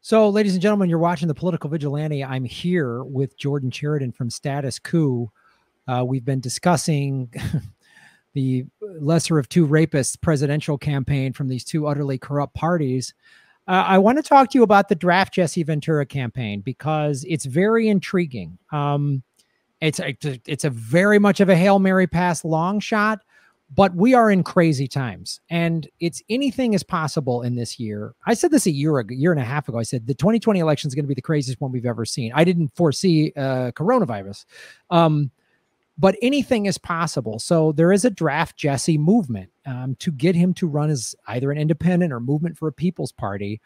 So, ladies and gentlemen, you're watching The Political Vigilante. I'm here with Jordan Chariton from Status Coup. We've been discussing the lesser of two rapists presidential campaign from these two utterly corrupt parties. I want to talk to you about the Draft Jesse Ventura campaign because it's very intriguing. It's a very much of a Hail Mary pass long shot, but we are in crazy times, and it's anything is possible in this year. I said this a year and a half ago. I said the 2020 election is going to be the craziest one we've ever seen. I didn't foresee coronavirus, but anything is possible. So there is a Draft Jesse movement to get him to run as either an independent or Movement for a People's Party.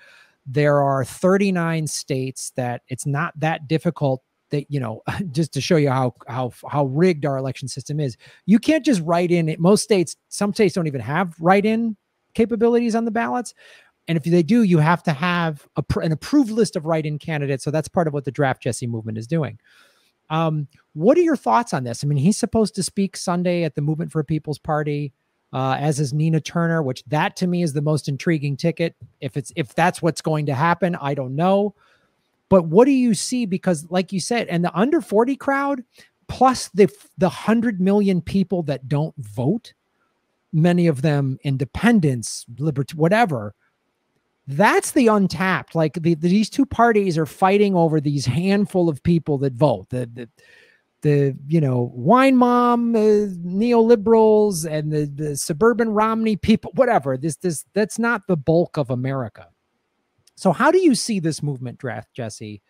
There are 39 states that it's not that difficult. That, you know, just to show you how rigged our election system is, you can't just write in it. Most states, some states don't even have write-in capabilities on the ballots. And if they do, you have to have an approved list of write-in candidates. So that's part of what the Draft Jesse movement is doing. What are your thoughts on this? I mean, he's supposed to speak Sunday at the Movement for a People's Party, as is Nina Turner, which that to me is the most intriguing ticket. If that's what's going to happen, I don't know. But what do you see? Because like you said, and the under 40 crowd, plus the 100 million people that don't vote, many of them independents, whatever, that's the untapped. Like these two parties are fighting over these handful of people that vote. The you know, wine mom, neoliberals, and the suburban Romney people, whatever. That's not the bulk of America. So how do you see this movement, Draft Jesse?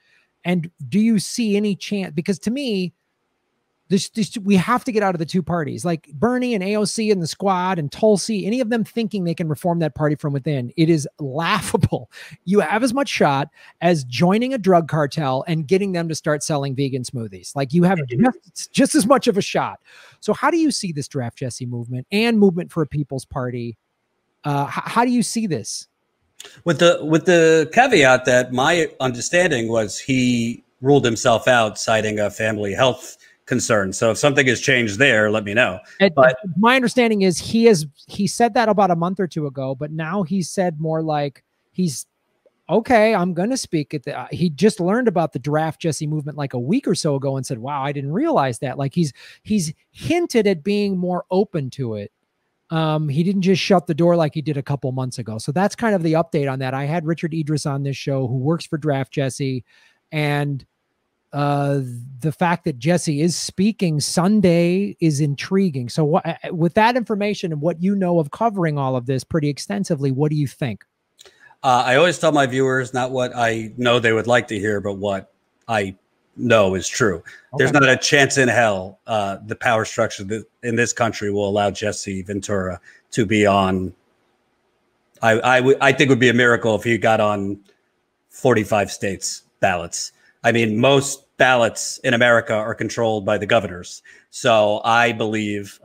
And do you see any chance? Because to me, we have to get out of the two parties, like Bernie and AOC and the Squad and Tulsi, any of them thinking they can reform that party from within. It is laughable. You have as much shot as joining a drug cartel and getting them to start selling vegan smoothies. Like you have just as much of a shot. So how do you see this Draft Jesse movement and Movement for a People's Party? How do you see this? With the caveat that my understanding was he ruled himself out, citing a family health concern. So if something has changed there, let me know. But my understanding is he said that about a month or two ago, but now he said more like he's okay. I'm going to speak at he just learned about the Draft Jesse movement like a week or so ago and said, "Wow, I didn't realize that." Like he's hinted at being more open to it. He didn't just shut the door like he did a couple months ago. So that's kind of the update on that. I had Richard Idris on this show who works for Draft Jesse, and the fact that Jesse is speaking Sunday is intriguing. So with that information and what you know of covering all of this pretty extensively, what do you think? I always tell my viewers not what I know they would like to hear, but what I know is true. Okay. There's not a chance in hell the power structure in this country will allow Jesse Ventura to be on. I think it would be a miracle if he got on 45 states ballots. I mean, most ballots in America are controlled by the governors. So I believe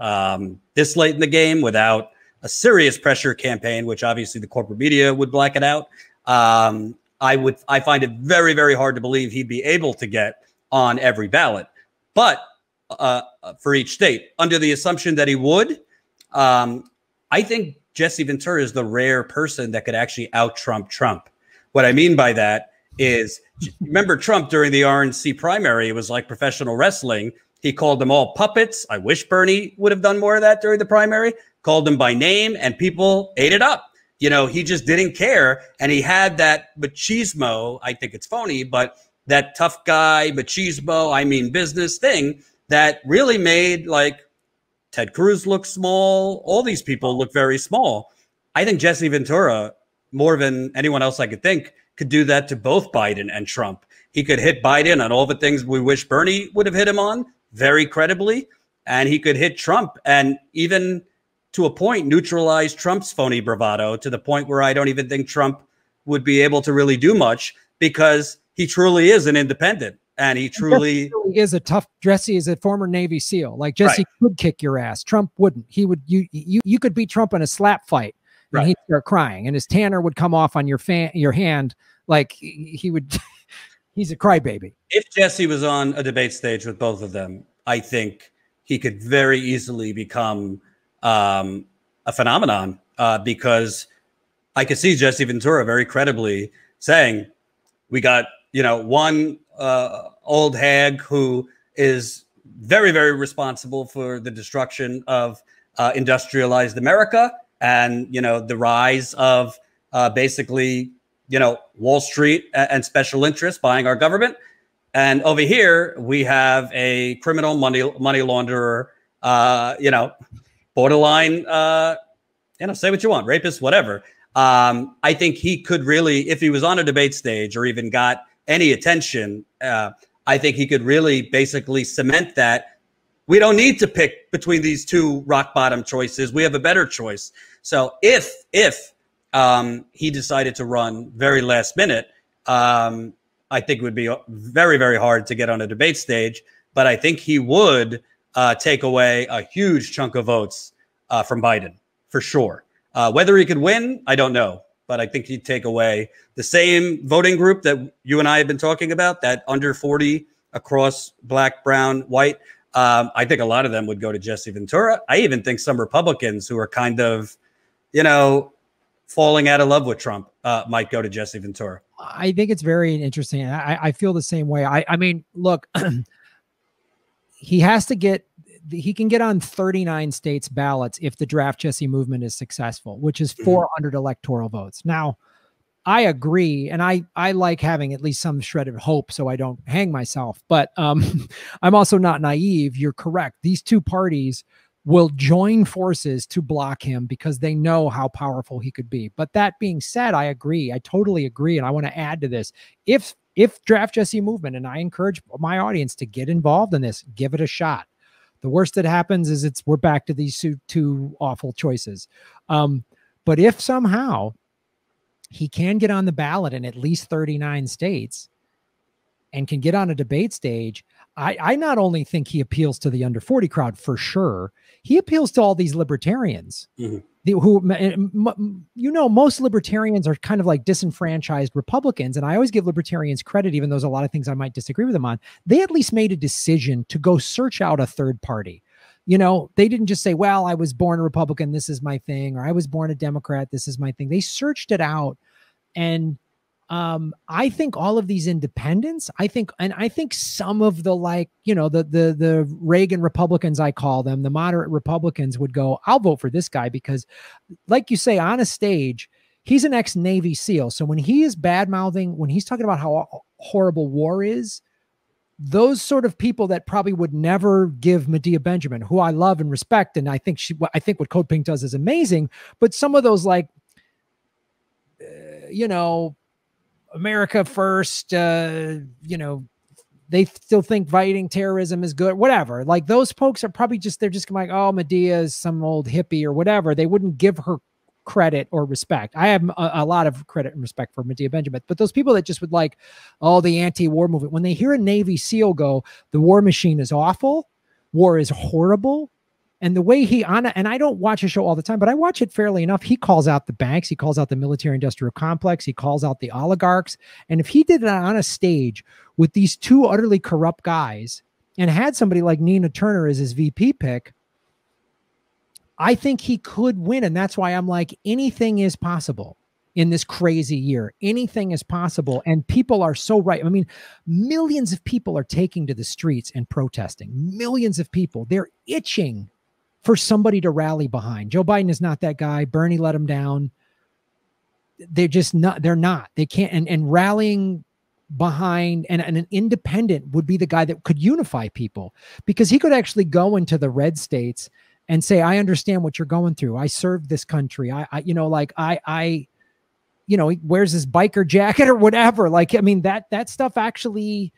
this late in the game, without a serious pressure campaign, which obviously the corporate media would black it out, I find it very, very hard to believe he'd be able to get on every ballot. But for each state, under the assumption that he would, I think Jesse Ventura is the rare person that could actually out-Trump Trump. What I mean by that is, remember Trump during the RNC primary, it was like professional wrestling. He called them all puppets. I wish Bernie would have done more of that during the primary, called them by name, and people ate it up. You know, he just didn't care. And he had that machismo, I think it's phony, but that tough guy, machismo, I mean business thing that really made like Ted Cruz look small. All these people look very small. I think Jesse Ventura, more than anyone else I could think, could do that to both Biden and Trump. He could hit Biden on all the things we wish Bernie would have hit him on very credibly. And he could hit Trump and even to a point neutralize Trump's phony bravado, to the point where I don't even think Trump would be able to really do much, because he truly is an independent. And he truly is a tough. Jesse is a former Navy SEAL. Like Jesse could kick your ass. Trump wouldn't. He would. You could beat Trump in a slap fight, and he'd start crying, and his tanner would come off on your hand. Like he would. He's a crybaby. If Jesse was on a debate stage with both of them, I think he could very easily become a phenomenon, because I could see Jesse Ventura very credibly saying, We got, one old hag who is very, very responsible for the destruction of industrialized America and, the rise of basically, Wall Street and special interests buying our government. And over here, we have a criminal money launderer, borderline, say what you want, rapist, whatever. I think he could really, if he was on a debate stage or even got any attention, I think he could really basically cement that we don't need to pick between these two rock bottom choices. We have a better choice. So if he decided to run very last minute, I think it would be very, very hard to get on a debate stage. But I think he would take away a huge chunk of votes from Biden, for sure. Whether he could win, I don't know. But I think he'd take away the same voting group that you and I have been talking about, that under 40 across black, brown, white. I think a lot of them would go to Jesse Ventura. I even think some Republicans who are kind of, falling out of love with Trump might go to Jesse Ventura. I think it's very interesting. I feel the same way. I mean, look, he can get on 39 states ballots if the Draft Jesse movement is successful, which is 400 electoral votes. Now, I agree, and I like having at least some shred of hope so I don't hang myself. But I'm also not naive. You're correct. These two parties will join forces to block him because they know how powerful he could be. But that being said, I agree. I totally agree, and I want to add to this. If Draft Jesse movement, and I encourage my audience to get involved in this, give it a shot. The worst that happens is we're back to these two awful choices. But if somehow he can get on the ballot in at least 39 states and can get on a debate stage, I not only think he appeals to the under 40 crowd for sure, he appeals to all these libertarians who, most libertarians are kind of like disenfranchised Republicans. And I always give libertarians credit, even though there's a lot of things I might disagree with them on. They at least made a decision to go search out a third party. They didn't just say, well, I was born a Republican, this is my thing, or I was born a Democrat, this is my thing. They searched it out. And I think all of these independents, I think some of the the Reagan Republicans, I call them, the moderate Republicans would go, I'll vote for this guy because, like you say, on a stage, he's an ex-Navy SEAL. So when he is bad-mouthing, when he's talking about how horrible war is, those sort of people that probably would never give Medea Benjamin, who I love and respect, and I think what Code Pink does is amazing, but some of those America first, they still think fighting terrorism is good, whatever. Like those folks are probably they're just like, oh, Medea is some old hippie or whatever. They wouldn't give her credit or respect. I have a lot of credit and respect for Medea Benjamin, but those people that just would like, oh, the anti-war movement, when they hear a Navy SEAL go, the war machine is awful, war is horrible. And the way and I don't watch a show all the time, but I watch it fairly enough. He calls out the banks. He calls out the military industrial complex. He calls out the oligarchs. And if he did that on a stage with these two utterly corrupt guys and had somebody like Nina Turner as his VP pick, I think he could win. And that's why I'm like, anything is possible in this crazy year. Anything is possible. And people are so right. I mean, millions of people are taking to the streets and protesting. Millions of people. They're itching for somebody to rally behind. Joe Biden is not that guy. Bernie let him down. They're just not. They're not. They can't. And rallying behind and an independent would be the guy that could unify people, because he could actually go into the red states and say, I understand what you're going through. I served this country. He wears his biker jacket or whatever. Like, I mean, that stuff actually,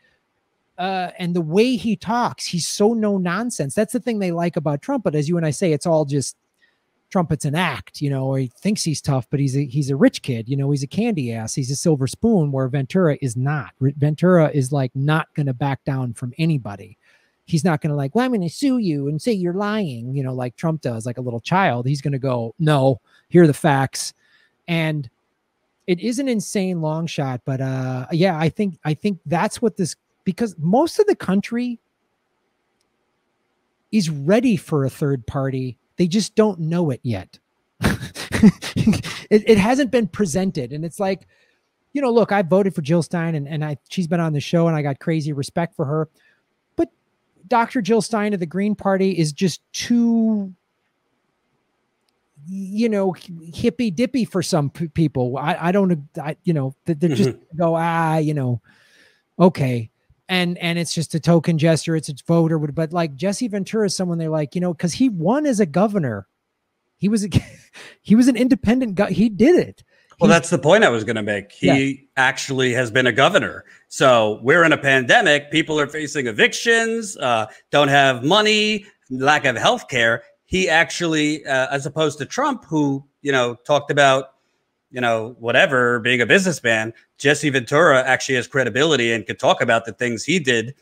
and the way he talks, he's so no nonsense. That's the thing they like about Trump. But as you and I say, it's all just Trump. It's an act, he thinks he's tough, but he's a rich kid, he's a candy ass. He's a silver spoon, where Ventura is not. Ventura is like not going to back down from anybody. He's not going to well, I'm going to sue you and say you're lying, like Trump does, like a little child. He's going to go, no, here are the facts. And it is an insane long shot, but yeah, I think that's what this, because most of the country is ready for a third party. They just don't know it yet. It hasn't been presented. And it's like, you know, look, I voted for Jill Stein and she's been on the show and I got crazy respect for her. But Dr. Jill Stein of the Green Party is just too, you know, hippy dippy for some people. I don't, you know, they're just go, you know, okay. And it's just a token gesture. It's a voter. But like Jesse Ventura is someone they're like, you know, because he won as a governor. He was an independent guy. He did it. Well, that's the point I was going to make. He actually has been a governor. So we're in a pandemic. People are facing evictions, don't have money, lack of health care. He actually, as opposed to Trump, who, you know, talked about, you know, whatever, being a businessman, Jesse Ventura actually has credibility and could talk about the things he did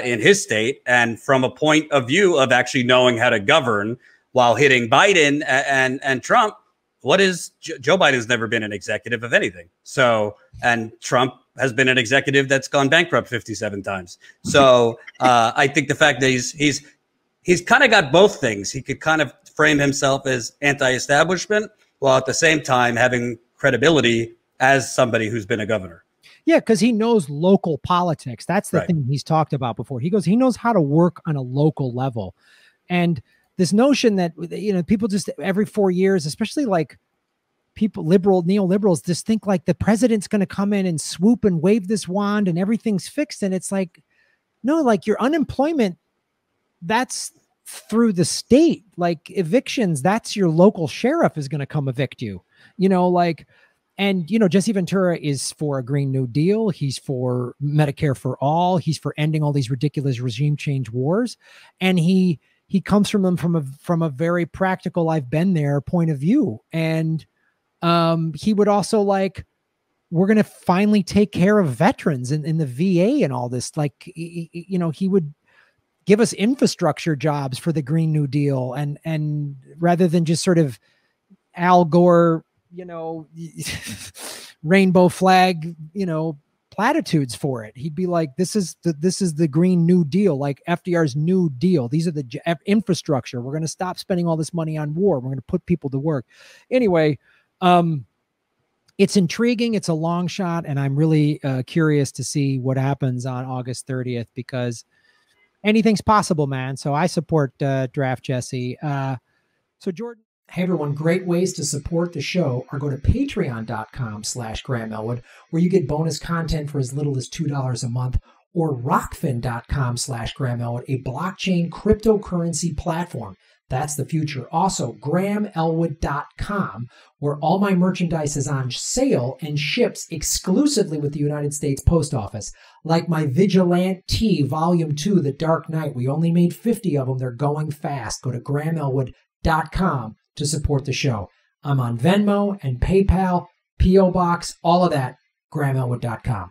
in his state. And from a point of view of actually knowing how to govern while hitting Biden and Trump, what is Joe Biden's never been an executive of anything. So, and Trump has been an executive that's gone bankrupt 57 times. So I think the fact that he's kind of got both things. He could kind of frame himself as anti-establishment while at the same time having credibility as somebody who's been a governor. Yeah, because he knows local politics. That's the thing he's talked about before. He knows how to work on a local level. And this notion that, you know, people just every 4 years, especially like people, neoliberals, just think like the president's going to come in and swoop and wave this wand and everything's fixed. And it's like, no, like your unemployment, that's through the state. Like evictions, that's your local sheriff is going to come evict you, you know, like, and, you know, Jesse Ventura is for a Green New Deal. He's for Medicare for all. He's for ending all these ridiculous regime change wars. And he comes from them from a very practical, I've been there point of view. And he would also like, we're going to finally take care of veterans in the VA and all this. Like, you know, he would give us infrastructure jobs for the Green New Deal. And rather than just sort of Al Gore, you know, rainbow flag, you know, platitudes for it. He'd be like, this is the Green New Deal, like FDR's New Deal. These are the infrastructure. We're going to stop spending all this money on war. We're going to put people to work. Anyway, it's intriguing. It's a long shot. And I'm really curious to see what happens on August 30th, because anything's possible, man. So I support Draft Jesse. So Jordan. Hey everyone, great ways to support the show are go to patreon.com/Graham Elwood, where you get bonus content for as little as $2 a month, or rockfin.com/Graham Elwood, a blockchain cryptocurrency platform. That's the future. Also, GrahamElwood.com, where all my merchandise is on sale and ships exclusively with the United States Post Office. Like my Vigilante Volume 2, The Dark Knight. We only made 50 of them. They're going fast. Go to GrahamElwood.com to support the show. I'm on Venmo and PayPal, P.O. Box, all of that, GrahamElwood.com.